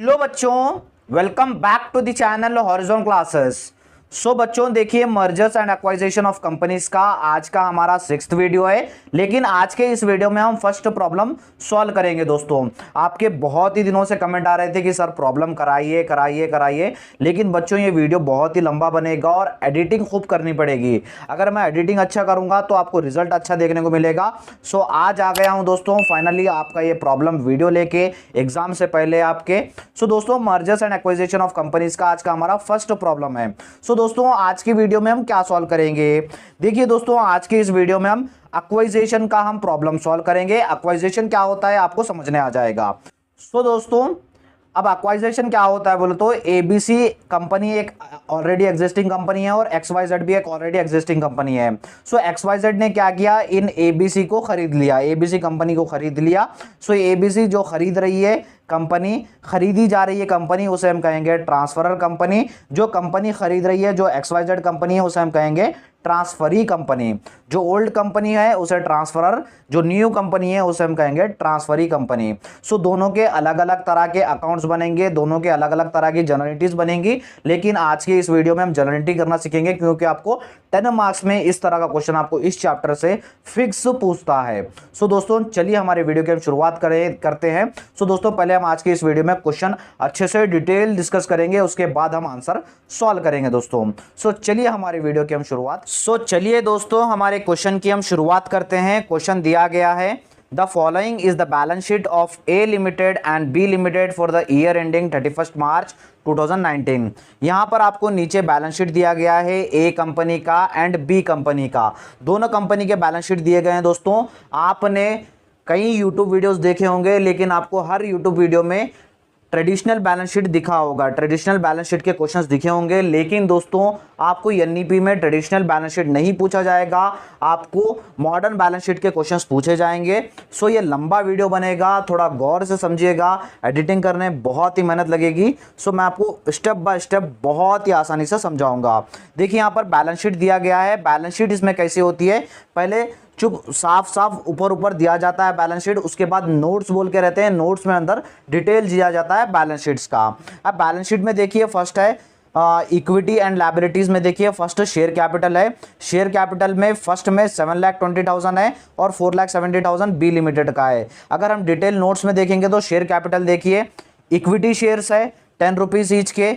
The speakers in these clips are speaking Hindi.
हेलो बच्चों, welcome back to the channel horizon classes. So बच्चों देखिए, mergers and acquisition of companies का आज का हमारा 6th वीडियो है। लेकिन आज के इस वीडियो में हम फर्स्ट प्रॉब्लम सॉल्व करेंगे। दोस्तों आपके बहुत ही दिनों से कमेंट आ रहे थे कि सर प्रॉब्लम कराइए कराइए कराइए, लेकिन बच्चों ये वीडियो बहुत ही लंबा बनेगा और एडिटिंग खूब करनी पड़ेगी। अगर मैं एडिटिंग अच्छा करूंगा तो आपको रिजल्ट अच्छा देखने को मिलेगा। सो आज आ गया हूं दोस्तों फाइनली आपका ये प्रॉब्लम वीडियो लेके एग्जाम से पहले आपके। सो दोस्तों mergers and acquisition of companies का आज का हमारा फर्स्ट प्रॉब्लम है। सो दोस्तों आज की वीडियो में हम क्या सॉल्व करेंगे, देखिए दोस्तों आज की इस वीडियो में हम एक्वाइजिशन का हम प्रॉब्लम सॉल्व करेंगे। एक्वाइजिशन क्या होता है आपको समझने आ जाएगा। सो दोस्तों अब एक्वाइजिशन क्या होता है बोलो तो एबीसी कंपनी एक ऑलरेडी एग्जिस्टिंग कंपनी है और एक्सवाईजेड भी एक ऑलरेडी एग्जिस्टिंग कंपनी है। सो एक्सवाईजेड ने क्या किया, इन एबीसी को खरीद लिया, एबीसी कंपनी को खरीद लिया। सो एबीसी जो खरीद रही है कंपनी, खरीदी जा रही है कंपनी, उसे हम कहेंगे ट्रांसफरर कंपनी। जो कंपनी खरीद रही है जो एक्सवाईजेड कंपनी है उसे हम कहेंगे ट्रांसफरी कंपनी। जो ओल्ड कंपनी है उसे ट्रांसफरर, जो न्यू कंपनी है उसे हम कहेंगे ट्रांसफरी कंपनी। सो दोनों के अलग अलग तरह के अकाउंट्स बनेंगे, दोनों के अलग अलग तरह की जनरलिटीज बनेंगी। लेकिन आज की इस वीडियो में हम जनरलिटी करना सीखेंगे क्योंकि आपको 10 मार्क्स में इस तरह का क्वेश्चन आपको इस चैप्टर से फिक्स पूछता है। सो दोस्तों चलिए हमारे वीडियो की हम शुरुआत करते हैं। सो दोस्तों पहले हम आज की इस वीडियो में क्वेश्चन अच्छे से डिटेल डिस्कस करेंगे, उसके बाद हम आंसर सॉल्व करेंगे दोस्तों। सो चलिए हमारी वीडियो की हम शुरुआत चलिए दोस्तों हमारे क्वेश्चन की हम शुरुआत करते हैं। क्वेश्चन दिया गया है the following is the balance sheet of A limited and B limited for the year ending 31 March 2019। यहाँ पर आपको नीचे बैलेंस शीट दिया गया है ए कंपनी का एंड बी कंपनी का, दोनों कंपनी के बैलेंस शीट दिए गए हैं। दोस्तों आपने कई यूट्यूब वीडियोस देखे होंगे लेकिन आपको हर यूट्यूब वीडियो में ट्रेडिशनल बैलेंस शीट दिखा होगा, ट्रेडिशनल बैलेंस शीट के क्वेश्चंस दिखे होंगे। लेकिन दोस्तों आपको एनईपी में ट्रेडिशनल बैलेंस शीट नहीं पूछा जाएगा, आपको मॉडर्न बैलेंस शीट के क्वेश्चंस पूछे जाएंगे। सो ये लंबा वीडियो बनेगा, थोड़ा गौर से समझिएगा, एडिटिंग करने बहुत ही मेहनत लगेगी। सो मैं आपको स्टेप बाय स्टेप बहुत ही आसानी से समझाऊंगा। देखिए यहाँ पर बैलेंस शीट दिया गया है। बैलेंस शीट इसमें कैसी होती है, पहले चुप साफ साफ ऊपर ऊपर दिया जाता है बैलेंस शीट, उसके बाद नोट्स बोल के रहते हैं, नोट्स में अंदर डिटेल दिया जाता है बैलेंस शीट्स का। अब बैलेंस शीट में देखिए फर्स्ट है इक्विटी एंड लायबिलिटीज में देखिए फर्स्ट शेयर कैपिटल है। शेयर कैपिटल में फर्स्ट में 7,20,000 है और 4,70,000 बी लिमिटेड का है। अगर हम डिटेल नोट्स में देखेंगे तो शेयर कैपिटल देखिए इक्विटी शेयर्स है 10 रुपीज ईच के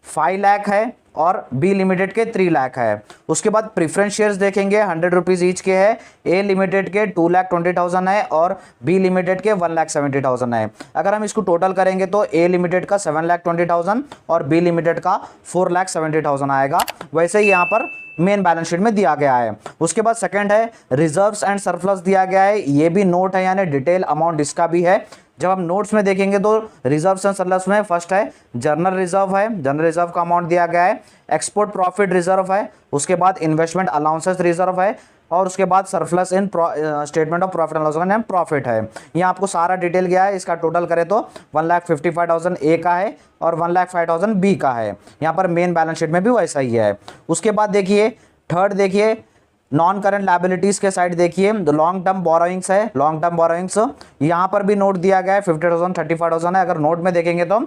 5 लाख है और बी लिमिटेड के 3 लाख है। उसके बाद प्रीफरेंस शेयर्स देखेंगे 100 रुपीज ईच के है, ए लिमिटेड के 2,20,000 है और बी लिमिटेड के 1,70,000 है। अगर हम इसको टोटल करेंगे तो ए लिमिटेड का 7,20,000 और बी लिमिटेड का 4,70,000 आएगा। वैसे ही यहाँ पर मेन बैलेंस शीट में दिया गया है। उसके बाद सेकंड है रिजर्व्स एंड सरप्लस दिया गया है, ये भी नोट है यानी डिटेल अमाउंट इसका भी है। जब हम नोट्स में देखेंगे तो रिजर्व्स एंड सरप्लस में फर्स्ट है जर्नल रिजर्व है, जर्नल रिजर्व का अमाउंट दिया गया है। एक्सपोर्ट प्रॉफिट रिजर्व है, उसके बाद इन्वेस्टमेंट अलाउंसेस रिजर्व है और उसके बाद surplus in statement of profit and loss and profit है। यहाँ आपको सारा डिटेल गया है। इसका टोटल करें तो 1,55,000 ए का है और 1,05,000 बी का है। यहाँ पर मेन बैलेंस शीट में भी वैसा ही है। उसके बाद देखिए थर्ड देखिए नॉन करंट लायबिलिटीज के साइड देखिए लॉन्ग टर्म बोरोइंग्स है, लॉन्ग टर्म बोरोइंग्स यहाँ पर भी नोट दिया गया है 50,000 35,000 है। अगर नोट में देखेंगे तो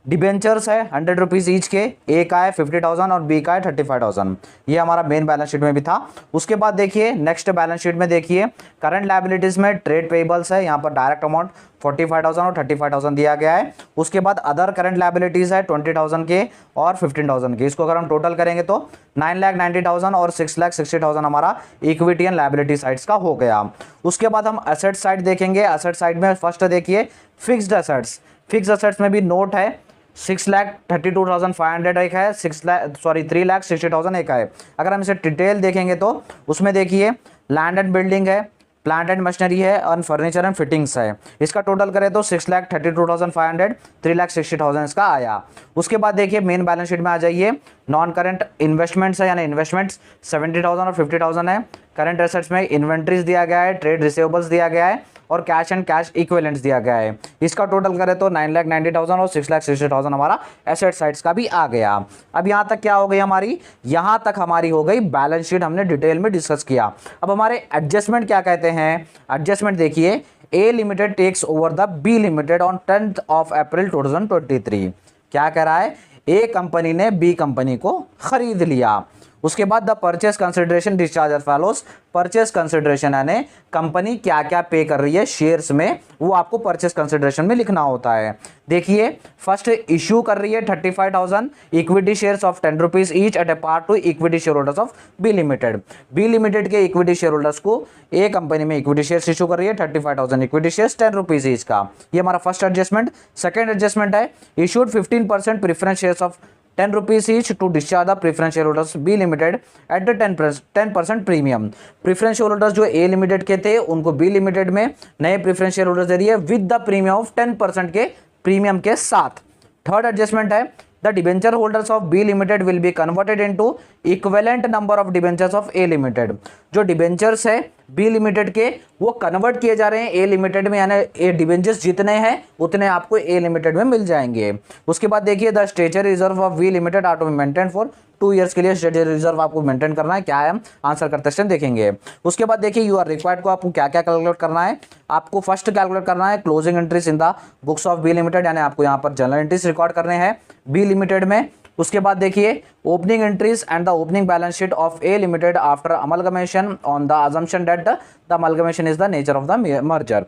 डिबेंचर्स है 100 रुपीज ईच के, ए का है 50,000 और बी का है 35,000। ये हमारा मेन बैलेंस शीट में भी था। उसके बाद देखिए नेक्स्ट बैलेंस शीट में देखिए करंट लायबिलिटीज में ट्रेड पेबल्स है, यहाँ पर डायरेक्ट अमाउंट 45,000 और 35,000 दिया गया है। उसके बाद अदर करंट लायबिलिटीज है 20,000 के और 15,000 के। इसको अगर हम टोटल करेंगे तो 9,90,000 और 6,60,000 हमारा इक्विटी एंड लायबिलिटी साइड्स का हो गया। उसके बाद हम एसेट साइड देखेंगे। एसेट साइड में फर्स्ट देखिए फिक्स्ड एसेट्स, फिक्स्ड एसेट्स में भी नोट है 6,32,500 एक है, 3,60,000 एक है। अगर हम इसे डिटेल देखेंगे तो उसमें देखिए लैंड एंड बिल्डिंग है, प्लांट एंड मशीनरी है और फर्नीचर एंड फिटिंग्स है। इसका टोटल करें तो 6,32,500 3,60,000 इसका आया। उसके बाद देखिए मेन बैलेंस शीट में आ जाइए नॉन करंट इन्वेस्टमेंट्स है यानी इन्वेस्टमेंट्स 70,000 और 50,000 है। करंट एसेट्स में इन्वेंट्रीज दिया गया है, ट्रेड रिसीवेबल्स दिया गया है और कैश एंड कैश इक्विवेलेंट्स दिया गया है। इसका टोटल करें तो 9,90,000 और 6,60,000 हमारा एसेट साइड्स का भी आ गया। अब यहाँ तक क्या हो गई हमारी, यहाँ तक हमारी हो गई बैलेंस शीट, हमने डिटेल में डिस्कस किया। अब हमारे एडजस्टमेंट क्या कहते हैं। एडजस्टमेंट देखिए A limited takes over the B limited on 10th of April 2023। क्या कह रहा है, ए कंपनी ने बी कंपनी को खरीद लिया। उसके बाद the purchase consideration discharge as follows. Purchase consideration यानी कंपनी क्या क्या पे कर रही है शेयर्स में, वो आपको परचेस कंसिडरेशन में लिखना होता है। देखिए फर्स्ट इश्यू कर रही है 35,000 equity shares of 10 rupees each at a part to equity share holders of B limited. B limited के इक्विटी शेयर होल्डर्स को ए कंपनी में इक्विटी शेयर्स इशू कर रही है 35,000 इक्विटी शेयर्स 10 रुपीज ईच का। ये हमारा फर्स्ट एडजस्टमेंट। सेकेंड एडजस्टमेंट है issued 15% preference shares of 10 rupees each to discharge the preference share holders B limited at the 10% premium. Preference share holders जो ए लिमिटेड के थे उनको बी लिमिटेड में नए प्रेफरेंस शेयर होल्डर्स दे रही है विद द प्रीमियम ऑफ 10% के प्रीमियम के साथ। थर्ड एडजस्टमेंट है the debenture holders of B limited will be converted into equivalent number of debentures of A limited. जो डिबेंचर्स है बी लिमिटेड के वो कन्वर्ट किए जा रहे हैं ए लिमिटेड में, यानी ए डिबेंचर्स जितने हैं उतने आपको ए लिमिटेड में मिल जाएंगे। उसके बाद देखिए the statutory reserve of B limited are to be maintain for 2 years के लिए स्टेचुटरी रिजर्व आपको मेंटेन करना है। क्या है हम आंसर करते हैं देखेंगे। उसके बाद देखिए यू आर रिक्वायर्ड को आपको क्या क्या कैलकुलेट करना है। आपको फर्स्ट कैलकुलेट करना है closing entries in the books of B limited, यानी आपको यहाँ पर जनरल एंट्रीज रिकॉर्ड करने हैं बी लिमिटेड में। उसके बाद देखिए opening entries and the opening balance sheet of A limited after amalgamation on the assumption that the amalgamation is the nature of the merger.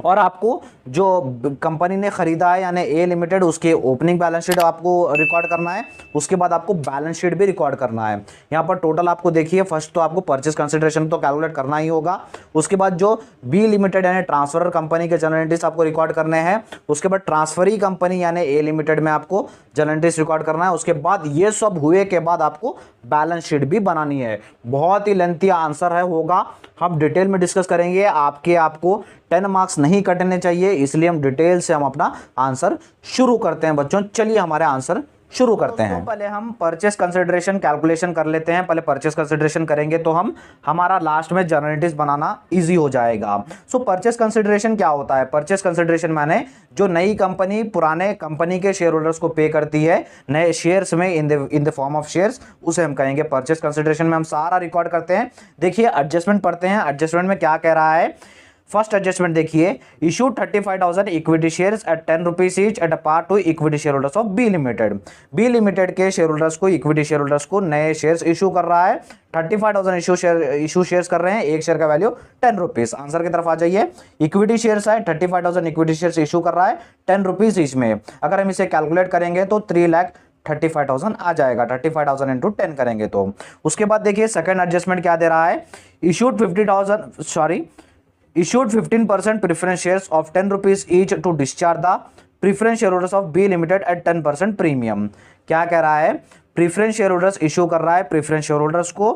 और आपको जो कंपनी ने खरीदा है यानी ए लिमिटेड उसके ओपनिंग बैलेंस शीट आपको रिकॉर्ड करना है। उसके बाद आपको बैलेंस शीट भी रिकॉर्ड करना है। यहाँ पर टोटल आपको देखिए फर्स्ट तो आपको परचेस कंसिडरेशन तो कैलकुलेट करना ही होगा। उसके बाद जो बी लिमिटेड यानी ट्रांसफरर कंपनी के जनरल एंट्रीज आपको रिकॉर्ड करने हैं। उसके बाद ट्रांसफरी कंपनी यानी ए लिमिटेड में आपको जनरल एंट्रीज रिकॉर्ड करना है। उसके बाद ये सब हुए के बाद आपको बैलेंस शीट भी बनानी है। बहुत ही लेंथी आंसर है होगा, हम डिटेल में डिस्कस करेंगे। आपको 10 मार्क्स नहीं कटने चाहिए, इसलिए हम डिटेल से हम अपना आंसर शुरू करते हैं बच्चों। चलिए हमारे आंसर शुरू करते हैं। तो पहले हम परचेस कंसिडरेशन कैलकुलेशन कर लेते हैं। पहले परचेस कंसिडरेशन करेंगे तो हमारा लास्ट में जनरल एंट्रीज बनाना इजी हो जाएगा। सो परचेस कंसिडरेशन क्या होता है? परचेस कंसिडरेशन माने जो नई कंपनी पुराने कंपनी के शेयर होल्डर्स को पे करती है नए शेयर्स में in the form of shares, उसे हम कहेंगे परचेस कंसिडरेशन में हम सारा रिकॉर्ड करते हैं। देखिए एडजस्टमेंट पढ़ते हैं। एडजस्टमेंट में क्या कह रहा है? फर्स्ट एडजस्टमेंट देखिए issue 35,000 equity shares at 10 rupees each at a part to equity share holders of B limited. B limited के शेयर होल्डर्स को इक्विटी शेयर होल्डर्स को नए शेयर्स इशू कर रहा है। 35,000 इशू शेयर्स कर रहे हैं। एक शेयर का वैल्यू 10 रुपीज। आंसर की तरफ आ जाइए। इक्विटी शेयर्स है 35,000 इक्विटी शेयर्स इशू कर रहा है 10 रुपीज ईच में। अगर हम इसे कैलकुलेट करेंगे तो 3,35,000 आ जाएगा। 35,000 इंटू 10 करेंगे तो। उसके बाद देखिए सेकंड एडजस्टमेंट क्या दे रहा है? Issued 15% preference shares of 10 rupees each to discharge the preference shareholders of B Limited at 10% premium। क्या कह रहा है? प्रीफरेंस शेयर होल्डर्स इशू कर रहा है प्रीफरेंस शेयर होल्डर्स को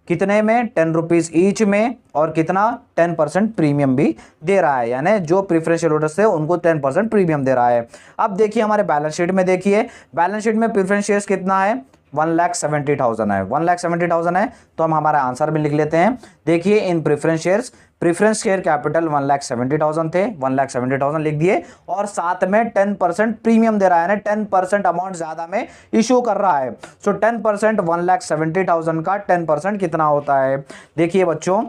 कितने में? 10 रुपीज ईच में, और कितना? 10% प्रीमियम भी दे रहा है, यानी जो प्रीफरेंस शेयर होल्डर्स थे उनको 10% प्रीमियम दे रहा है। अब देखिए हमारे बैलेंस शीट में, देखिए बैलेंस शीट में प्रीफरेंस शेयर्स कितना है? 1,70,000 है। 1,70,000 है तो हम हमारा आंसर भी लिख लेते हैं। देखिए इन प्रेफरेंस शेयर कैपिटल 1,70,000 थे, 1,70,000 लिख दिए, और साथ में 10% प्रीमियम दे रहा है ना, 10% अमाउंट ज्यादा में इशू कर रहा है। सो 10% 1,70,000 का 10% कितना होता है? देखिए बच्चों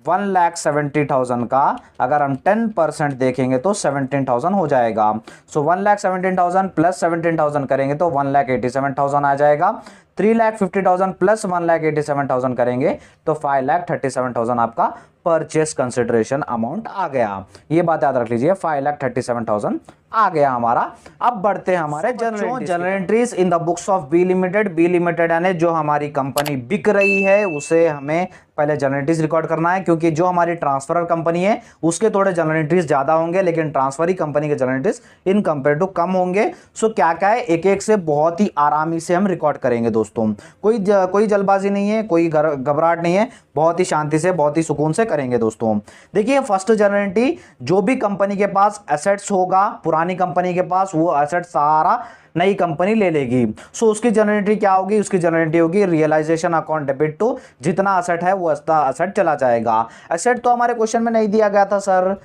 1,70,000 का अगर हम 10% देखेंगे तो 17,000 हो जाएगा। सो 1,17,000 प्लस 17,000 करेंगे तो 1,87,000 आ जाएगा। 3,50,000 प्लस 1,87,000 करेंगे तो 5,37,000 आपका परचेस कंसिडरेशन अमाउंट आ गया। ये बात याद रख लीजिए, 5,37,000 आ गया हमारा। अब बढ़ते हैं हमारे journal entries in the books of B limited. B limited यानी जो हमारी कंपनी बिक रही है उसे हमें पहले जनरल एंट्रीज रिकॉर्ड करना है, क्योंकि जो हमारी ट्रांसफरर कंपनी है उसके थोड़े जनरल एंट्रीज ज्यादा होंगे, लेकिन ट्रांसफरी कंपनी के journal entries in compare to कम होंगे। सो क्या क्या है, एक एक से बहुत ही आरामी से हम रिकॉर्ड करेंगे दोस्तों। कोई जल्दबाजी नहीं है, कोई घबराहट नहीं है, बहुत ही शांति से बहुत ही सुकून से करेंगे दोस्तों। देखिए फर्स्ट जनरल एंट्री, जो भी कंपनी के पास एसेट्स होगा पुरानी कंपनी के पास, वो एसेट सारा नई कंपनी ले लेगी। सो उसकी जनरल एंट्री क्या होगी? उसकी जनरल एंट्री होगी रियलाइजेशन अकाउंट डेबिट टू, जितना एसेट है वो एसेट चला जाएगा। एसेट तो हमारे क्वेश्चन में नहीं दिया गया था सर,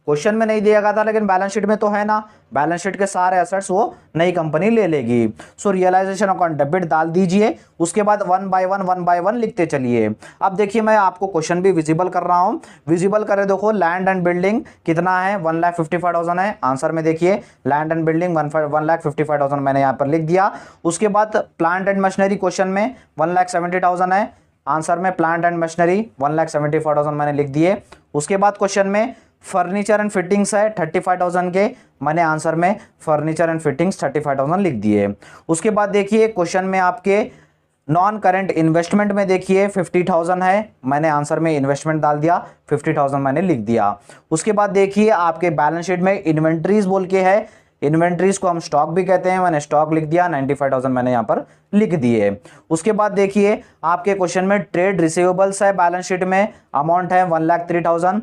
क्वेश्चन में नहीं दिया गया था लेकिन बैलेंस शीट में तो है ना, बैलेंस शीट के सारे एसेट्स वो नई कंपनी ले लेगी। सो रियलाइजेशन अकाउंट डेबिट डाल दीजिए, उसके बाद वन बाय वन लिखते चलिए। अब देखिए मैं आपको क्वेश्चन भी विजिबल कर रहा हूं, विजिबल करे देखो। लैंड एंड बिल्डिंग कितना है, 1,55,000 है। आंसर में देखिए लैंड एंड बिल्डिंग 1,55,000 मैंने यहाँ पर लिख दिया। उसके बाद प्लांट एंड मशीनरी क्वेश्चन में 1,70,000 है। आंसर में प्लांट एंड मशीनरी 1,74,000 मैंने लिख दिए। उसके बाद क्वेश्चन में फर्नीचर एंड फिटिंग्स है 35,000 के, मैंने आंसर में फर्नीचर एंड फिटिंग्स 35,000 लिख दिए। उसके बाद देखिए क्वेश्चन में आपके नॉन करेंट इन्वेस्टमेंट में देखिए 50,000 है, मैंने आंसर में इन्वेस्टमेंट डाल दिया, 50,000 मैंने लिख दिया। उसके बाद देखिए आपके बैलेंस शीट में इन्वेंट्रीज बोल के है, इन्वेंट्रीज को हम स्टॉक भी कहते हैं, मैंने स्टॉक लिख दिया, 95,000 मैंने यहाँ पर लिख दिए। उसके बाद देखिए आपके क्वेश्चन में ट्रेड रिसीवेबल्स है, बैलेंस शीट में अमाउंट है 1,03,000।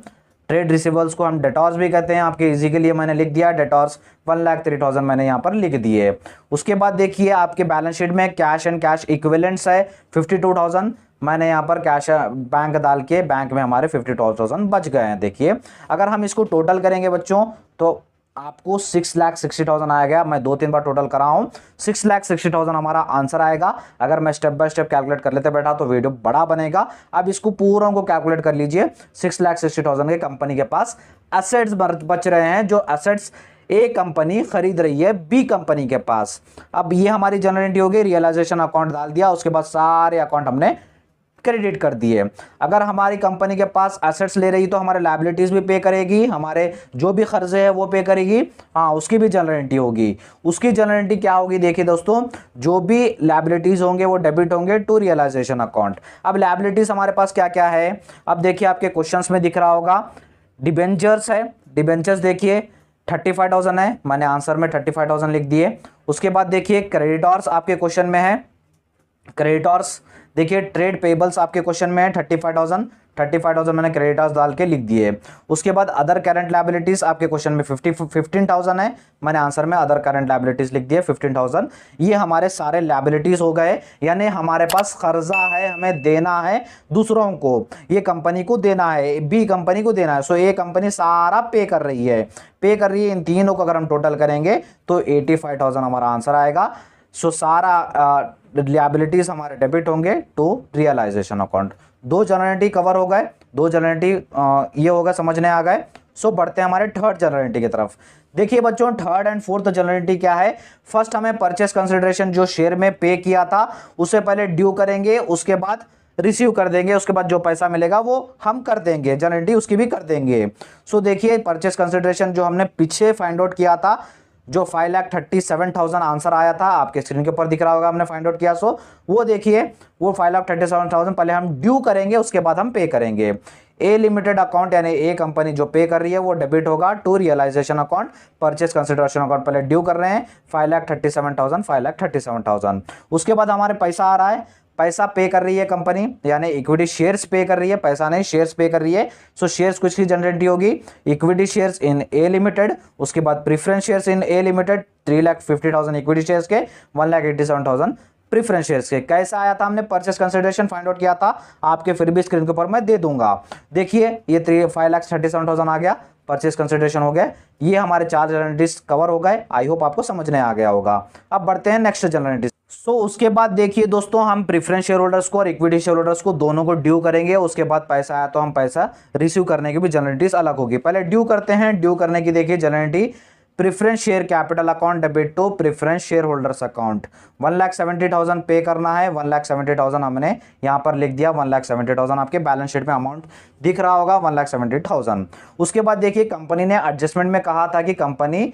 ट्रेड रिसीवेबल्स को हम डेटॉर्स भी कहते हैं, आपके इजी के लिए मैंने लिख दिया डेटॉर्स 1,03,000 मैंने यहाँ पर लिख दिए। उसके बाद देखिए आपके बैलेंस शीट में कैश एंड कैश इक्विवेलेंट्स है 52,000, मैंने यहाँ पर कैश बैंक डाल के बैंक में हमारे 52,000 बच गए हैं। देखिए अगर हम इसको टोटल करेंगे बच्चों तो आपको 6,60,000 आएगा। मैं 2-3 बार टोटल करा हूं, 6,60,000 हमारा आंसर आएगा। अगर मैं स्टेप बाय स्टेप कैलकुलेट कर लेते बैठा तो वीडियो बड़ा बनेगा। अब इसको पूरा को कैलकुलेट कर लीजिए। 6,60,000 के कंपनी के पास एसेट्स बच रहे हैं, जो एसेट्स ए कंपनी खरीद रही है बी कंपनी के पास। अब ये हमारी जनरल एंट्री होगी, रियलाइजेशन अकाउंट डाल दिया, उसके बाद सारे अकाउंट हमने क्रेडिट कर दिए। अगर हमारी कंपनी के पास एसेट्स ले रही तो हमारे लायबिलिटीज भी पे करेगी, हमारे जो भी खर्चे है वो पे करेगी, हाँ उसकी भी जनरल एंट्री होगी। उसकी जनरल एंट्री क्या होगी देखिए दोस्तों, जो भी लायबिलिटीज होंगे वो डेबिट होंगे टू रियलाइजेशन अकाउंट। अब लायबिलिटीज हमारे पास क्या क्या है, अब देखिए आपके क्वेश्चंस में दिख रहा होगा, डिबेंचर्स है, डिबेंचर्स देखिए 35,000 है, मैंने आंसर में 35,000 लिख दिए। उसके बाद देखिए क्रेडिटर्स आपके क्वेश्चन में है, क्रेडिटर्स देखिए ट्रेड पेबल्स आपके क्वेश्चन में है 35,000 मैंने क्रेडिटर्स डाल के लिख दिए। उसके बाद अदर करंट लायबिलिटीज आपके क्वेश्चन में 15,000 है, मैंने आंसर में अदर करंट लायबिलिटीज लिख दिए 15,000। ये हमारे सारे लायबिलिटीज हो गए, यानी हमारे पास कर्जा है, हमें देना है दूसरों को, ये कंपनी को देना है, बी कंपनी को देना है। सो ये कंपनी सारा पे कर रही है, इन तीनों को अगर हम टोटल करेंगे तो 85,000 हमारा आंसर आएगा। सो सारा लिएबिलिटीज हमारे डेबिट होंगे to realization account. 2 journal entry cover हो गए, 2 जनरल एंट्री ये हो गए, समझने आ गए। सो बढ़ते हैं हमारे थर्ड जनरल एंट्री की तरफ। देखिए बच्चों third and fourth general entry क्या है, फर्स्ट हमें परचेस कंसिडरेशन जो शेयर में पे किया था उससे पहले ड्यू करेंगे, उसके बाद रिसीव कर देंगे, उसके बाद जो पैसा मिलेगा वो हम कर देंगे, जनरल एंट्री उसकी भी कर देंगे। सो देखिए परचेस कंसिडरेशन जो हमने पीछे फाइंड आउट किया था, जो 5,37,000 आंसर आया था, आपके स्क्रीन के ऊपर दिख रहा होगा, हमने फाइंड आउट किया। सो वो देखिए वो 5,37,000 पहले हम ड्यू करेंगे, उसके बाद हम पे करेंगे। ए लिमिटेड अकाउंट यानी ए कंपनी जो पे कर रही है वो डेबिट होगा to realization account. Purchase consideration account पहले ड्यू कर रहे हैं 5,37,000। उसके बाद हमारे पैसा आ रहा है, पैसा पे कर रही है कंपनी यानी इक्विटी शेयर्स पे कर रही है, पैसा नहीं शेयर्स पे कर रही है। सो शेयर्स कुछ की जनरेट होगी, equity shares in A limited, उसके बाद preference shares in A limited 3,50,000 equity shares के, 1,87,000 प्रेफरेंस शेयर्स के। कैसा आया था, हमने परचेस कंसिडरेशन फाइंड आउट किया था, आपके फिर भी स्क्रीन के ऊपर मैं दे दूंगा। देखिए ये 5,37,000 आ गया, परचेस कंसिडरेशन हो गया। ये हमारे 4 जनरल एंट्रीज कवर हो गए, आई होप आपको समझने आ गया होगा। अब बढ़ते हैं नेक्स्ट जनरल एंट्रीज। सो उसके बाद देखिए दोस्तों हम प्रेफरेंस शेयर होल्डर्स को और इक्विटी शेयर होल्डर्स को दोनों को ड्यू करेंगे, उसके बाद पैसा आया तो हम पैसा रिसीव करने की भी जनरल एंट्रीज अलग होगी। पहले ड्यू करते हैं, ड्यू करने की देखिए journal entry, preference share capital account debit to preference share holders account. 1,70,000 pay करना है, 1,70,000 हमने यहाँ पर लिख दिया, 1,70,000 आपके बैलेंस शीट में अमाउंट दिख रहा होगा 1,70,000। उसके बाद देखिए कंपनी ने एडजस्टमेंट में कहा था कि कंपनी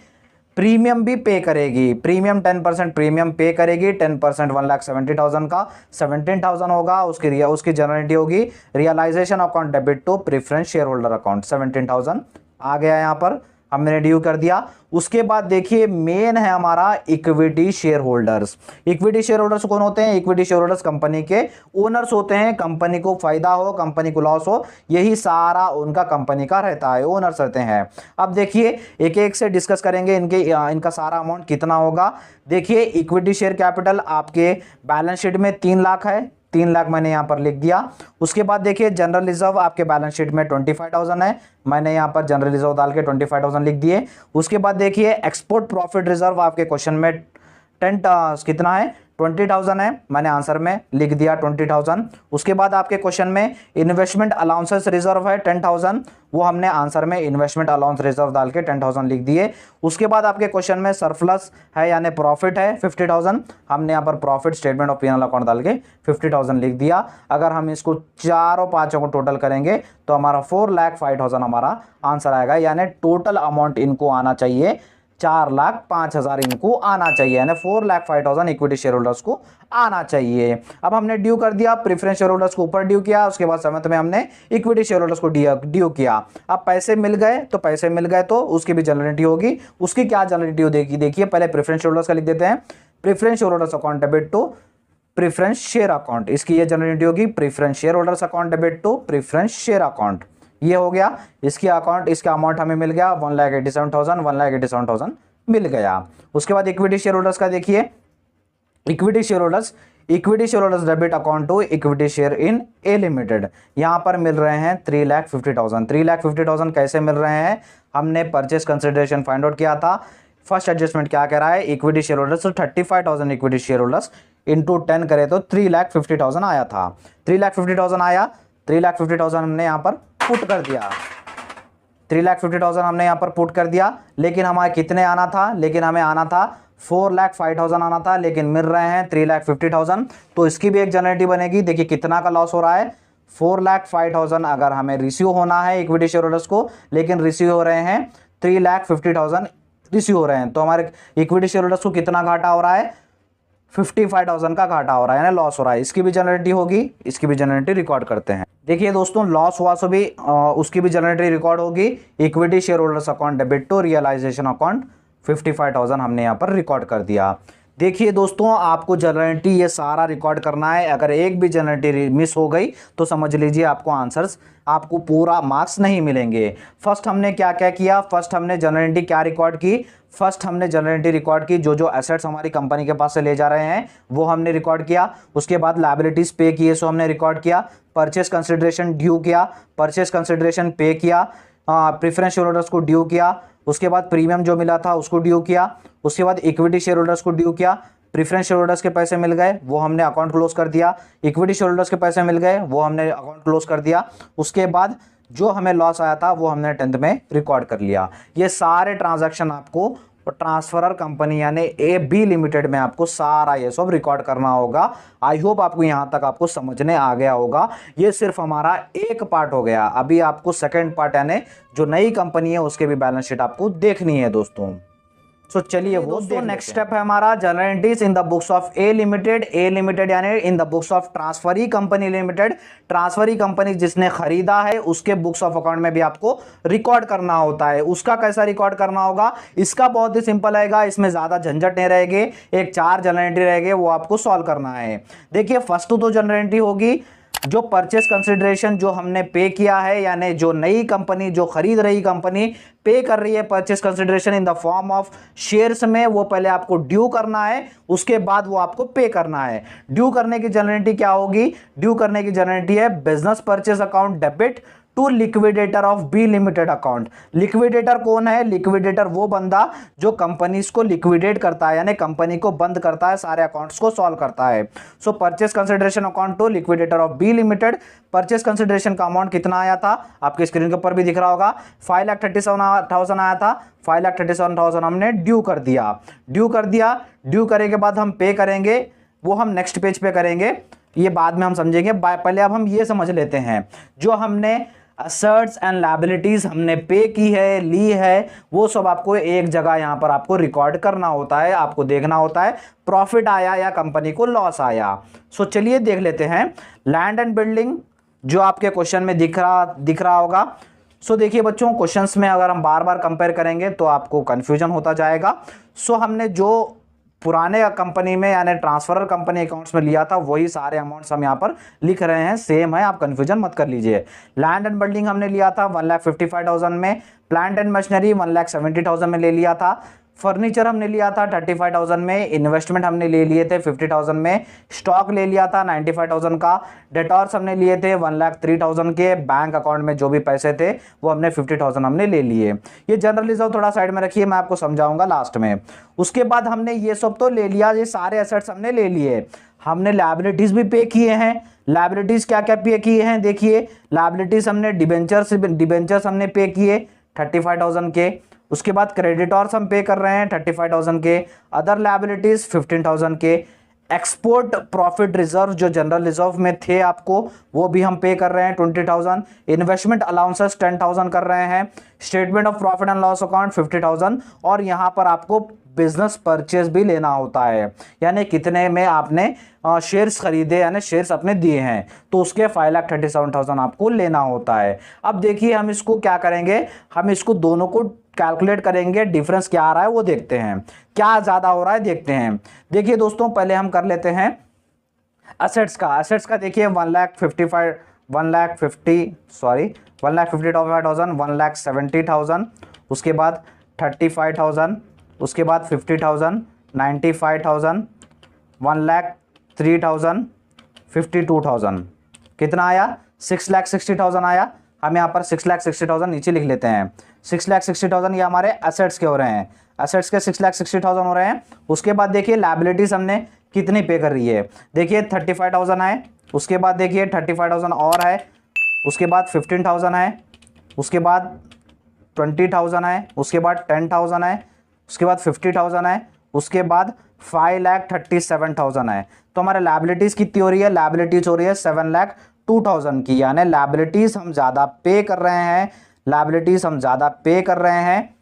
प्रीमियम भी पे करेगी, प्रीमियम 10% प्रीमियम पे करेगी, 10% 1,70,000 का 17,000 होगा। उसकी जनरल एंट्री होगी realization account debit to preference share holder account, 17,000 आ गया, यहाँ पर हमने ड्यू कर दिया। उसके बाद देखिए मेन है हमारा equity share holders. Equity share holders कौन होते हैं, इक्विटी शेयर होल्डर्स कंपनी के ओनर्स होते हैं, कंपनी को फायदा हो कंपनी को लॉस हो यही सारा उनका कंपनी का रहता है, ओनर्स रहते हैं। अब देखिए एक एक से डिस्कस करेंगे इनका सारा अमाउंट कितना होगा। देखिए इक्विटी शेयर कैपिटल आपके बैलेंस शीट में 3 लाख है, 3 लाख मैंने यहाँ पर लिख दिया। उसके बाद देखिए जनरल रिजर्व आपके बैलेंस शीट में 25,000 है, मैंने यहाँ पर जनरल रिजर्व डाल के 25,000 लिख दिए। उसके बाद देखिए एक्सपोर्ट प्रॉफिट रिजर्व आपके क्वेश्चन में कितना है 20,000 है, मैंने आंसर में लिख दिया 20,000। उसके बाद आपके क्वेश्चन में इन्वेस्टमेंट अलाउंसेस रिजर्व है 10,000, वो हमने आंसर में इन्वेस्टमेंट अलाउंस रिजर्व डाल के 10,000 लिख दिए। उसके बाद आपके क्वेश्चन में सरप्लस है यानी प्रॉफिट है 50,000, हमने यहाँ पर profit statement of P&L account डाल के 50,000 लिख दिया। अगर हम इसको चारों पांचों को टोटल करेंगे तो हमारा 4,05,000 हमारा आंसर आएगा, यानी टोटल अमाउंट इनको आना चाहिए 4,05,000 इनको आना चाहिए, यानी 4,05,000 इक्विटी शेयर होल्डर्स को आना चाहिए। अब हमने ड्यू कर दिया, प्रेफरेंस शेयर होल्डर्स को ऊपर ड्यू किया, उसके बाद समय में हमने इक्विटी शेयर होल्डर्स को ड्यू किया। अब पैसे मिल गए तो पैसे मिल गए तो उसकी भी जनरलिटी होगी। उसकी क्या जनरलिटी होगी देखिए, पहले प्रेफरेंस शेयर होल्डर्स का लिख देते हैं। Preference share holders account debit to preference share account, इसकी ये जनरलिटी होगी preference share holders account debit to preference share account. ये हो गया इसकी अकाउंट, इसका अमाउंट हमें मिल गया 1,87,000 मिल गया। उसके बाद इक्विटी शेयर होल्डर्स का देखिए, equity share holders debit account to equity share in A limited, यहां पर मिल रहे हैं 3,50,000। 3,50,000 कैसे मिल रहे हैं, हमने परचेस कंसिडरेशन फाइंड आउट किया था। फर्स्ट एडजस्टमेंट क्या कह रहा है, इक्विटी शेयर होल्डर्स तो 35,000 इक्विटी शेयर होल्डर्स इंटू 10 करे तो 3,50,000 आया था। 3,50,000 आया, 3,50,000 हमने यहाँ पर पुट कर दिया, 3,50,000 हमने यहाँ पर पुट कर दिया। लेकिन हमारे कितने आना था, लेकिन हमें आना था 4,05,000 आना था, लेकिन मिल रहे हैं 3,50,000। तो इसकी भी एक जनरेटिव बनेगी। देखिए कितना का लॉस हो रहा है, 4,05,000 अगर हमें रिसीव होना है इक्विटी शेयर होल्डर्स को, लेकिन रिसीव हो रहे हैं 3,50,000 रिसीव हो रहे हैं, तो हमारे इक्विटी शेयर होल्डर्स को कितना घाटा हो रहा है, 55,000 का घाटा हो रहा है, यानी लॉस हो रहा है। इसकी भी जनरेटिव होगी, इसकी भी जनरेटिव रिकॉर्ड करते हैं। देखिए दोस्तों लॉस हुआ सो भी उसकी भी जनरेटिव रिकॉर्ड होगी। Equity share holders account debit to realization account 55,000 हमने यहाँ पर रिकॉर्ड कर दिया। देखिए दोस्तों आपको जनरेटिव ये सारा रिकॉर्ड करना है, अगर एक भी जनरेटिव मिस हो गई तो समझ लीजिए आपको आंसर्स, आपको पूरा मार्क्स नहीं मिलेंगे। फर्स्ट हमने क्या क्या किया, फर्स्ट हमने जनरेटिव क्या रिकॉर्ड की, फर्स्ट हमने जनरेटिव रिकॉर्ड की जो एसेट्स हमारी कंपनी के पास से ले जा रहे हैं वो हमने रिकॉर्ड किया। उसके बाद लायबिलिटीज पे किए सो हमने रिकॉर्ड किया, परचेस कंसिडरेशन ड्यू किया, परचेस कंसिडरेशन पे किया, प्रेफरेंस शेयर होल्डर्स को ड्यू किया, उसके बाद प्रीमियम जो मिला था उसको ड्यू किया, उसके बाद इक्विटी शेयर होल्डर्स को ड्यू किया, प्रेफरेंस शेयर होल्डर्स के पैसे मिल गए वो हमने अकाउंट क्लोज कर दिया, इक्विटी शेयर होल्डर्स के पैसे मिल गए वो हमने अकाउंट क्लोज कर दिया। उसके बाद जो हमें लॉस आया था वो हमने 10th में रिकॉर्ड कर लिया। ये सारे ट्रांजैक्शन आपको ट्रांसफरर कंपनी यानी AB लिमिटेड में आपको सारा ये सब रिकॉर्ड करना होगा। आई होप आपको यहां तक आपको समझने आ गया होगा। ये सिर्फ हमारा एक पार्ट हो गया, अभी आपको सेकंड पार्ट यानी जो नई कंपनी है उसके भी बैलेंस शीट आपको देखनी है दोस्तों। सो चलिए वो नेक्स्ट स्टेप है हमारा journal entries in the books of A limited यानी in the books of transferee company limited. Transferee company जिसने खरीदा है उसके बुक्स ऑफ अकाउंट में भी आपको रिकॉर्ड करना होता है। उसका कैसा रिकॉर्ड करना होगा, इसका बहुत ही सिंपल रहेगा, इसमें ज्यादा झंझट नहीं रहेगी, एक 4 जनरल एंट्री रहेगी वो आपको सॉल्व करना है। देखिए फर्स्ट तो जनरल एंट्री होगी जो परचेस कंसिडरेशन जो हमने पे किया है, यानी जो नई कंपनी जो खरीद रही कंपनी पे कर रही है purchase consideration in the form of shares में, वो पहले आपको ड्यू करना है, उसके बाद वो आपको पे करना है। ड्यू करने की जनरलिटी क्या होगी, ड्यू करने की जनरलिटी है business purchase account debit to liquidator of B limited account. Liquidator कौन है, लिक्विडेटर वो बंदा जो कंपनीज को लिक्विडेट करता है यानी कंपनी को बंद करता है, सारे अकाउंट्स को सॉल्व करता है। So purchase consideration account to liquidator of B limited. Purchase consideration का अमाउंट कितना आया था, आपके स्क्रीन के ऊपर भी दिख रहा होगा, 5,37,000 आया था। 5,37,000 हमने ड्यू कर दिया। ड्यू करने के बाद हम पे करेंगे, वो हम नेक्स्ट पेज पे करेंगे, ये बाद में हम समझेंगे। पहले अब हम ये समझ लेते हैं जो हमने असर्ट्स एंड लायबिलिटीज हमने पे की है, ली है, वो सब आपको एक जगह यहां पर आपको रिकॉर्ड करना होता है, आपको देखना होता है प्रॉफिट आया या कंपनी को लॉस आया। सो चलिए देख लेते हैं। लैंड एंड बिल्डिंग जो आपके क्वेश्चन में दिख रहा होगा। सो देखिए बच्चों क्वेश्चंस में अगर हम बार बार कंपेयर करेंगे तो आपको कंफ्यूजन होता जाएगा। सो हमने जो पुराने कंपनी में यानी ट्रांसफरर कंपनी अकाउंट्स में लिया था वही सारे अमाउंट्स हम यहाँ पर लिख रहे हैं, सेम है, आप कंफ्यूजन मत कर लीजिए। लैंड एंड बिल्डिंग हमने लिया था 1,55,000 में, प्लांट एंड मशीनरी 1,70,000 में ले लिया था, फर्नीचर हमने लिया था 35,000 में, इन्वेस्टमेंट हमने ले लिए थे 50,000 में, स्टॉक ले लिया था 95,000 का, डेटॉर्स हमने लिए थे 1,03,000 के, बैंक अकाउंट में जो भी पैसे थे वो हमने 50,000 हमने ले लिए। ये जनरल रिजर्व थोड़ा साइड में रखिए, मैं आपको समझाऊंगा लास्ट में। उसके बाद हमने ये सब तो ले लिया, ये सारे एसेट्स हमने ले लिए। हमने लायबिलिटीज भी पे किए हैं। लायबिलिटीज क्या क्या पे किए हैं देखिए, लायबिलिटीज हमने डिबेंचर्स हमने पे किए 35,000 के। उसके बाद क्रेडिटर्स हम पे कर रहे हैं 35,000 के, अदर लायबिलिटीज 15,000 के, एक्सपोर्ट प्रॉफिट रिजर्व जो जनरल रिजर्व में थे आपको वो भी हम पे कर रहे हैं 20,000, इन्वेस्टमेंट अलाउंसेस 10,000 कर रहे हैं, statement of profit and loss account 50,000, और यहाँ पर आपको बिजनेस परचेज भी लेना होता है, यानी कितने में आपने शेयर्स खरीदे यानी शेयर्स अपने दिए हैं, तो उसके 5,37,000 आपको लेना होता है। अब देखिए हम इसको क्या करेंगे, हम इसको दोनों को कैलकुलेट करेंगे, डिफरेंस क्या आ रहा है वो देखते हैं, क्या ज़्यादा हो रहा है देखते हैं। देखिए दोस्तों पहले हम कर लेते हैं असेट्स का। असेट्स का देखिए 1,50,000, उसके बाद 35,000, उसके बाद 50,000, 95,000, 1,03,000, 52,000, कितना आया 6,60,000 आया। हम यहाँ पर 6,60,000 नीचे लिख लेते हैं। 6,60,000 ये हमारे एसेट्स के हो रहे हैं, एसेट्स के 6,60,000 हो रहे हैं। उसके बाद देखिए लायबिलिटीज हमने कितनी पे कर रही है, देखिए 35,000 है, उसके बाद देखिए 35,000 और है, उसके बाद 15,000 है, उसके बाद 20,000 है, उसके बाद 10,000 है, उसके बाद 50,000 है, उसके बाद 5,37,000 है। तो हमारे लायबिलिटीज कितनी हो रही है, लायबिलिटीज हो रही है 7,02,000 की, यानी लायबिलिटीज हम ज़्यादा पे कर रहे हैं, लायबिलिटीज हम ज़्यादा पे कर रहे हैं,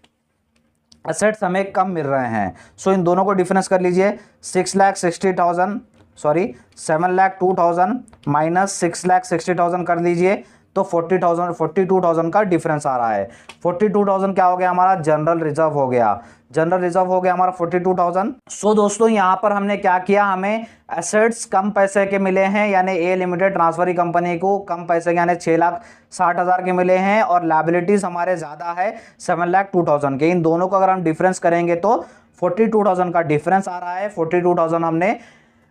एसेट्स हमें कम मिल रहे हैं। सो इन दोनों को डिफरेंस कर लीजिए, 7,02,000 माइनस 6,60,000 कर दीजिए, तो 42,000 का डिफरेंस आ रहा है। 42,000 क्या हो गया हमारा, जनरल रिजर्व हो गया, जनरल रिजर्व हो गया हमारा 42,000। सो दोस्तों यहाँ पर हमने क्या किया, हमें एसेट्स कम पैसे के मिले हैं, यानी ए लिमिटेड ट्रांसफरी कंपनी को कम पैसे के यानी 6,60,000 के मिले हैं, और लायबिलिटीज हमारे ज़्यादा है 7,02,000 के। इन दोनों को अगर हम डिफरेंस करेंगे तो 42,000 का डिफरेंस आ रहा है। 42,000 हमने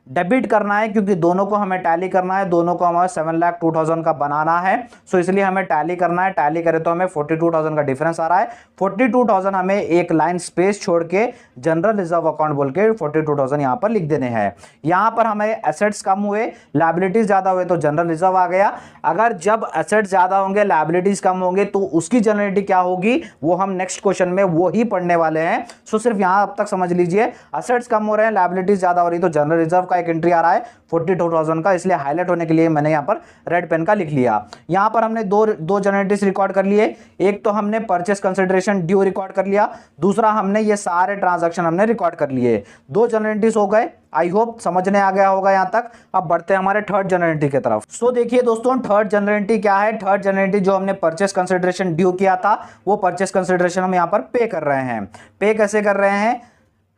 डेबिट करना है, क्योंकि दोनों को हमें टैली करना है, दोनों को हमें 7,02,000 का बनाना है। सो इसलिए हमें टैली करना है, टैली करें तो हमें 42,000 का डिफरेंस आ रहा है। 42,000 हमें एक लाइन स्पेस छोड़ के जनरल रिजर्व अकाउंट बोल के 42,000 यहाँ पर लिख देने हैं। यहाँ पर हमें एसेट्स कम हुए, लायबिलिटीज ज़्यादा हुए, तो जनरल रिजर्व आ गया। अगर जब एसेट्स ज़्यादा होंगे लायबिलिटीज कम होंगे तो उसकी जनरलिटी क्या होगी वो हम नेक्स्ट क्वेश्चन में वो ही पढ़ने वाले हैं। सो सिर्फ यहाँ अब तक समझ लीजिए, एसेट्स कम हो रहे हैं, लायबिलिटीज ज़्यादा हो रही, तो जनरल रिजर्व एक एंट्री आ रहा है 42,000 का, इसलिए हाईलाइट होने के लिए मैंने यहां पर रेड पेन का लिख लिया। यहां पर हमने दो जनरलिटीज रिकॉर्ड कर लिए, एक तो हमने परचेस कंसिडरेशन ड्यू रिकॉर्ड कर लिया, दूसरा हमने ये सारे ट्रांजैक्शन हमने रिकॉर्ड कर लिए। दो जनरलिटीज हो गए, आई होप समझने आ गया होगा यहां तक। अब बढ़ते हैं हमारे थर्ड जनरलिटी की तरफ। सो देखिए दोस्तों थर्ड जनरलिटी क्या है, थर्ड जनरलिटी जो हमने परचेस कंसिडरेशन ड्यू किया था वो परचेस कंसिडरेशन हम यहां पर पे कर रहे हैं। पे कैसे कर रहे हैं,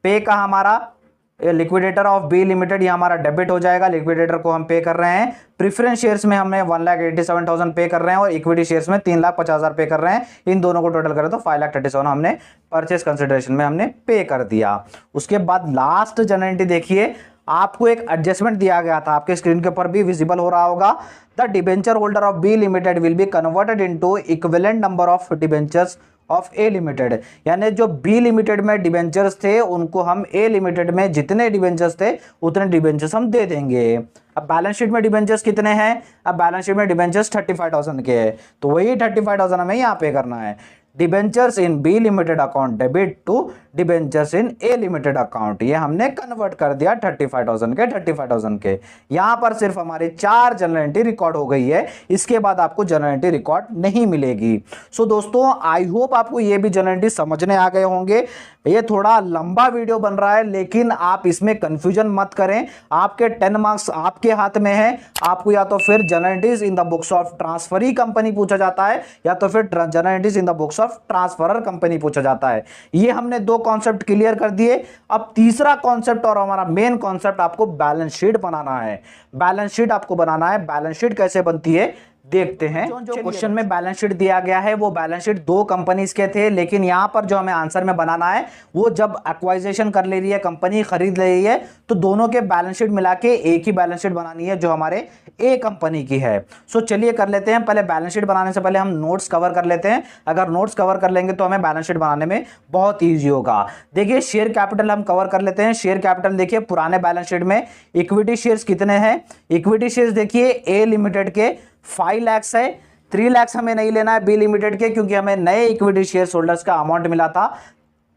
पे का हमारा लिक्विडेटर ऑफ बी लिमिटेड ये हमारा डेबिट हो जाएगा, लिक्विडेटर को हम पे कर रहे हैं। प्रेफरेंस शेयर्स में हमने 1,87,000 पे कर रहे हैं और इक्विटी शेयर्स में 3,50,000 पे कर रहे हैं। इन दोनों को टोटल करें तो 5,37,000 हमने परचेस कंसिडरेशन में हमने पे कर दिया। उसके बाद लास्ट जनरलिटी देखिए, आपको एक एडजस्टमेंट दिया गया था, आपके स्क्रीन के ऊपर भी विजिबल हो रहा होगा। The debenture holder of B limited will be converted into equivalent number of debentures of A limited, यानी जो बी लिमिटेड में डिबेंचर्स थे उनको हम ए लिमिटेड में जितने डिबेंचर्स थे उतने डिबेंचर्स हम दे देंगे। अब बैलेंस शीट में डिबेंचर्स कितने हैं, अब बैलेंस शीट में डिबेंचर्स 35,000 के हैं, तो वही 35,000 हमें यहाँ पे करना है। Debentures in B limited account debit to debentures in A limited account, ये हमने कन्वर्ट कर दिया 35,000 के। यहां पर सिर्फ हमारी 4 जनरलिटी रिकॉर्ड हो गई है, इसके बाद आपको जनरलिटी रिकॉर्ड नहीं मिलेगी। सो दोस्तों आई होप आपको ये भी जनरलिटी समझने आ गए होंगे। ये थोड़ा लंबा वीडियो बन रहा है लेकिन आप इसमें कंफ्यूजन मत करें, आपके 10 मार्क्स आपके हाथ में है। आपको या तो फिर generalities in the books of transferee company पूछा जाता है या तो फिर generalities in the books of transferor company पूछा जाता है। ये हमने 2 कॉन्सेप्ट क्लियर कर दिए। अब तीसरा कॉन्सेप्ट और हमारा मेन कॉन्सेप्ट आपको बैलेंस शीट बनाना है। बैलेंस शीट आपको बनाना है। बैलेंस शीट कैसे बनती है देखते हैं। जो क्वेश्चन में बैलेंस शीट दिया गया है वो बैलेंस शीट दो कंपनीज के थे, लेकिन यहां पर जो हमें आंसर में बनाना है वो जब एक्वाइजेशन कर ले रही है कंपनी, खरीद ले रही है, तो दोनों के बैलेंस शीट मिला के एक ही बैलेंस शीट बनानी है जो हमारे ए कंपनी की है। सो चलिए कर लेते हैं। पहले बैलेंस शीट बनाने से पहले हम नोट्स कवर कर लेते हैं। अगर नोट्स कवर कर लेंगे तो हमें बैलेंस शीट बनाने में बहुत ईजी होगा। देखिए शेयर कैपिटल हम कवर कर लेते हैं। शेयर कैपिटल देखिए पुराने बैलेंस शीट में इक्विटी शेयर्स कितने हैं। इक्विटी शेयर्स देखिए ए लिमिटेड के 5 लाख है, 3 लाख हमें नहीं लेना है बी लिमिटेड के, क्योंकि हमें नए इक्विटी शेयर होल्डर्स का अमाउंट मिला था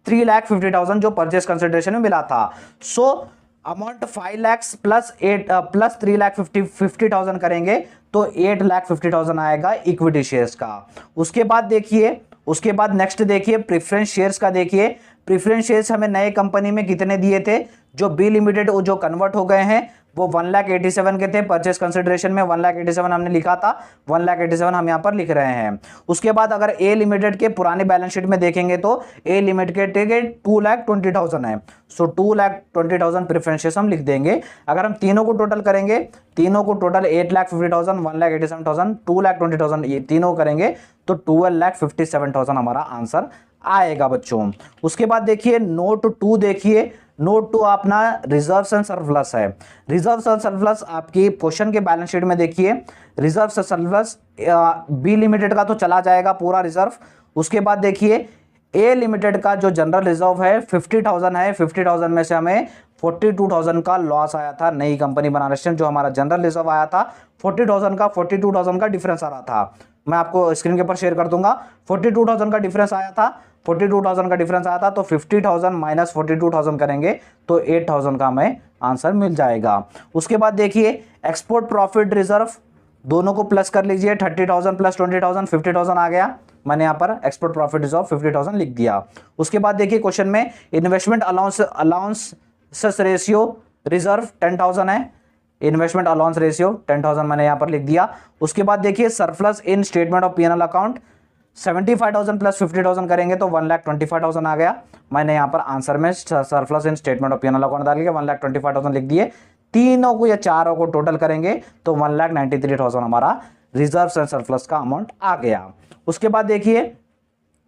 3,50,000 जो परचेस कंसिडरेशन में मिला था। सो अमाउंट 5 लाख प्लस 3,50,000 करेंगे तो 8,50,000 आएगा इक्विटी शेयर्स का। उसके बाद देखिए, उसके बाद नेक्स्ट देखिए प्रेफरेंस शेयर्स का। देखिए प्रेफरेंस शेयर्स हमें नए कंपनी में कितने दिए थे, जो बी लिमिटेड जो कन्वर्ट हो गए हैं वो 1,87,000 के थे। परचेस कंसिडरेशन में 1,87,000 हमने लिखा था, 1,87,000 हम यहां पर लिख रहे हैं। उसके बाद अगर ए लिमिटेड के पुराने बैलेंस शीट में देखेंगे तो ए लिमिटेड के 2,20,000 है। सो 2,20,000 प्रेफरेंस शेयर्स हम लिख देंगे। अगर हम तीनों को टोटल करेंगे, तीनों को टोटल 8,50,000, 1,87,000, 2,20,000 ये तीनों करेंगे तो 12,57,000 हमारा आंसर आएगा बच्चों। उसके बाद देखिए नोट 2 देखिए। नोट 2 अपना रिजर्व्स एंड सरप्लस है। रिजर्व्स एंड सरप्लस आपकी क्वेश्चन के बैलेंस शीट में देखिए reserves and surplus B limited का तो चला जाएगा पूरा रिजर्व। उसके बाद देखिए ए लिमिटेड का जो जनरल रिजर्व है 50,000 है। 50,000 में से हमें 42,000 का लॉस आया था नई कंपनी बनाने से। जो हमारा जनरल रिजर्व आया था 42,000 का, 42,000 का डिफरेंस आ रहा था। मैं आपको स्क्रीन के ऊपर शेयर कर दूंगा। 42,000 का डिफरेंस आया था, 42,000 का डिफरेंस आया था, तो 50,000 माइनस 42,000 करेंगे तो 8,000 का हमें आंसर मिल जाएगा। उसके बाद देखिए एक्सपोर्ट प्रॉफिट रिजर्व दोनों को प्लस कर लीजिए। 30,000 प्लस 20,000 50,000 आ गया। मैंने यहाँ पर एक्सपोर्ट प्रॉफिट रिजर्व 50,000 लिख दिया। उसके बाद देखिए क्वेश्चन में इन्वेस्टमेंट अलाउंस रेशियो रिजर्व 10,000 है। इन्वेस्टमेंट अलाउंस रेशियो 10,000 मैंने यहाँ पर लिख दिया। उसके बाद देखिए surplus in statement of PNL account 75,000 plus 50,000 करेंगे तो 1,25,000 आ गया। मैंने यहाँ पर आंसर में surplus in statement of PNL account डाल के 1,25,000 लिख दिए। तीनों को या चारों को टोटल करेंगे तो 1,93,000 हमारा रिजर्व एंड सरप्लस का अमाउंट आ गया। उसके बाद देखिए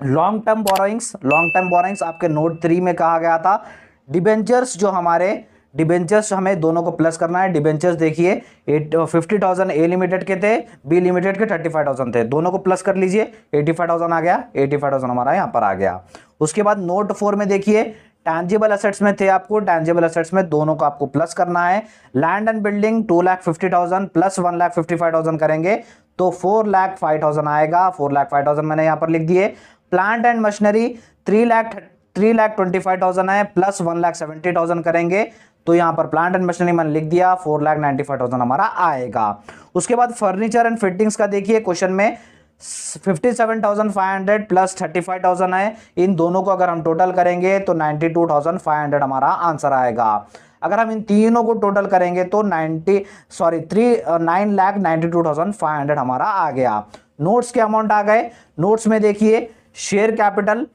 long term borrowings. Long term borrowings आपके नोट 3 में कहा गया था। डिबेंचर्स जो हमारे डिबेंचर्स हमें दोनों को प्लस करना है। डिबेंचर्स देखिए 50,000 ए लिमिटेड के थे, बी लिमिटेड के 35,000 थे, दोनों को प्लस कर लीजिए 85,000 आ गया। 85,000 हमारा यहाँ पर आ गया। उसके बाद नोट 4 में देखिए टैंजिबल एसेट्स में थे आपको, टैंजिबल एसेट्स में दोनों को आपको प्लस करना है। लैंड एंड बिल्डिंग 2,50,000 प्लस 1,55,000 करेंगे तो 4,05,000 आएगा। 4,05,000 मैंने यहाँ पर लिख दिए। प्लांट एंड मशीनरी 3,25,000 है प्लस 1,70,000 करेंगे तो यहां पर प्लांट एंड मशीनरी मैंने लिख दिया 4,95,000 हमारा आएगा। उसके बाद फर्नीचर एंड फिटिंग्स का देखिए क्वेश्चन में 57,500 प्लस 35,000 है। इन दोनों को अगर हम टोटल करेंगे तो 92,500 हमारा आंसर आएगा। अगर हम इन तीनों को टोटल करेंगे तो 9,92,500 हमारा आ गया। नोट्स के अमाउंट आ गए। नोट्स में देखिए शेयर कैपिटल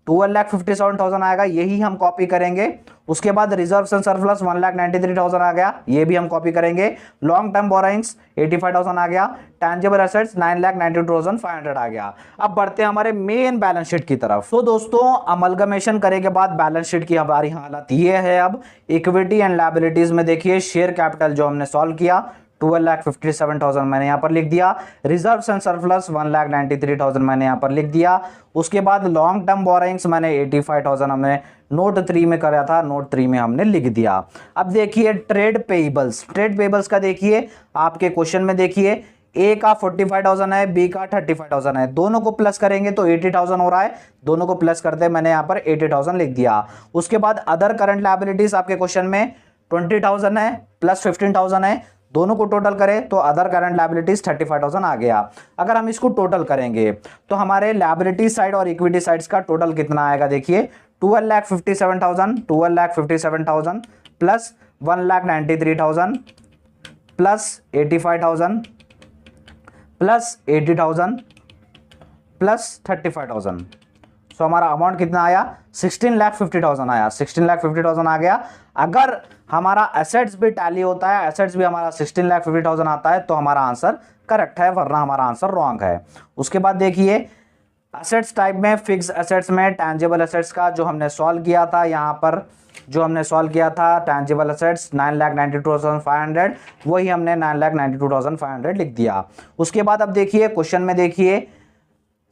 12,57,000 आएगा, यही हम कॉपी करेंगे। उसके बाद रिजर्व्स एंड सरप्लस 1,93,000 आ गया, ये भी हम कॉपी करेंगे। लॉन्ग टर्म बोरोइंग्स 85,000 आ गया। टैंजिबल एसेट्स 9,92,500 आ गया। अब बढ़ते हैं हमारे मेन बैलेंस शीट की तरफ। तो दोस्तों अमलगमेशन करने के बाद बैलेंस शीट की हमारी हालत ये है। अब इक्विटी एंड लायबिलिटीज में देखिए शेयर कैपिटल जो हमने सॉल्व किया 12,57,000 मैंने यहां पर लिख दिया। रिजर्व्स एंड सरप्लस 1,93,000 मैंने यहां पर लिख दिया। उसके बाद लॉन्ग टर्म बोरोइंग्स मैंने 85,000 हमने नोट 3 में कराया था, नोट 3 में हमने लिख दिया। अब देखिए ट्रेड पेबल्स। ट्रेड पेबल्स का देखिए आपके क्वेश्चन में देखिए ए का 45,000 है, बी का 35,000 है, दोनों को प्लस करेंगे तो 80,000 हो रहा है। दोनों को प्लस करते मैंने यहां पर 80,000 लिख दिया। उसके बाद अदर करंट लायबिलिटीज आपके क्वेश्चन में 20,000 है प्लस 15,000 है, दोनों को टोटल करें तो अदर करंट लायबिलिटीज 35,000 आ गया। अगर हम इसको टोटल करेंगे तो हमारे लायबिलिटी साइड और इक्विटी साइड्स का टोटल कितना आएगा देखिए 12,57,000 प्लस 1,93,000 प्लस 85,000 प्लस 80,000 प्लस 35,000। सो हमारा अमाउंट कितना आया 16,50,000 आया। 16,50,000 आ गया। अगर हमारा एसेट्स भी टैली होता है, एसेट्स भी हमारा 16,50,000 आता है तो हमारा आंसर करेक्ट है, वरना हमारा आंसर रॉन्ग है। उसके बाद देखिए एसेट्स टाइप में, फिक्स एसेट्स में टैंजिबल एसेट्स का जो हमने सॉल्व किया था, यहाँ पर जो हमने सॉल्व किया था टैंजिबल एसेट्स 9,92,500, वही हमने 9,92,500 लिख दिया। उसके बाद अब देखिए क्वेश्चन में देखिए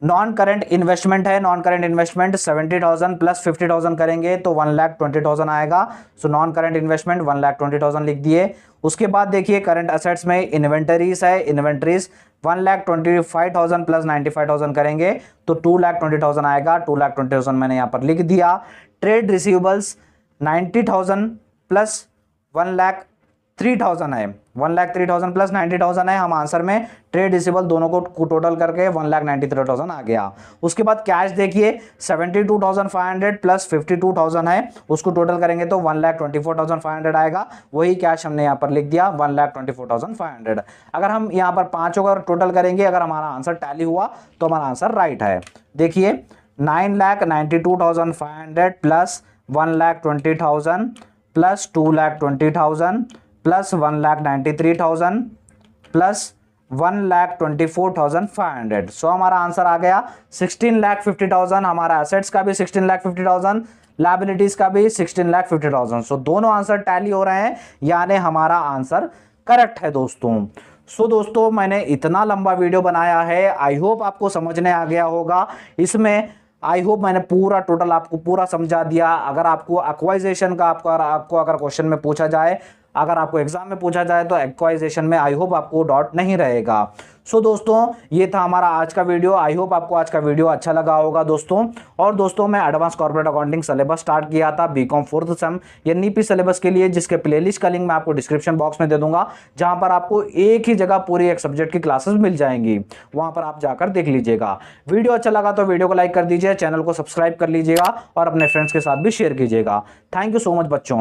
नॉन करंट इन्वेस्टमेंट है, नॉन करंट इन्वेस्टमेंट 70,000 प्लस 50,000 करेंगे तो 1,20,000 आएगा। सो नॉन करंट इन्वेस्टमेंट 1,20,000 लिख दिए। उसके बाद देखिए करंट असेट्स में इन्वेंटरीज है, इन्वेंटरीज 1,25,000 प्लस 95,000 करेंगे तो 2,20,000 आएगा। 2,20,000 मैंने यहाँ पर लिख दिया। ट्रेड रिसीवेबल्स 90,000 प्लस 1,03,000 है, 1,03,000 प्लस 90,000 है। हम आंसर में ट्रेड रिसीवेबल दोनों को टोटल करके 1,93,000 आ गया। उसके बाद कैश देखिए 72,500 प्लस 52,000 है, उसको टोटल करेंगे तो 1,24,500 आएगा। वही कैश हमने यहाँ पर लिख दिया 1,24,500। अगर हम यहाँ पर पांचों का टोटल करेंगे, अगर हमारा आंसर टैली हुआ तो हमारा आंसर राइट है। देखिए 9,92,500 प्लस 1,20,000 प्लस 2,20,000 प्लस 1,93,000 प्लस 1,24,500। सो हमारा आंसर आ गया 16,50,000। हमारा एसेट्स का भी 16,50,000, लायबिलिटीज का भी 16,50,000। सो दोनों आंसर टैली हो रहे हैं, यानी हमारा आंसर करेक्ट है दोस्तों। सो दोस्तों मैंने इतना लंबा वीडियो बनाया है, आई होप आपको समझने आ गया होगा। इसमें आई होप मैंने पूरा टोटल आपको पूरा समझा दिया। अगर आपको एक्वाइजेशन का आपको अगर क्वेश्चन में पूछा जाए, अगर आपको एग्जाम में पूछा जाए तो एक्वाइजेशन में आई होप आपको डाउट नहीं रहेगा। सो दोस्तों ये था हमारा आज का वीडियो। आई होप आपको आज का वीडियो अच्छा लगा होगा दोस्तों। और दोस्तों मैं advance corporate accounting syllabus start किया था BCom 4th same NEP syllabus के लिए, जिसके प्लेलिस्ट का लिंक मैं आपको डिस्क्रिप्शन बॉक्स में दे दूंगा, जहां पर आपको एक ही जगह पूरी एक सब्जेक्ट की क्लासेस मिल जाएंगी। वहां पर आप जाकर देख लीजिएगा। वीडियो अच्छा लगा तो वीडियो को लाइक कर दीजिए, चैनल को सब्सक्राइब कर लीजिएगा और अपने फ्रेंड्स के साथ भी शेयर कीजिएगा। थैंक यू सो मच बच्चों।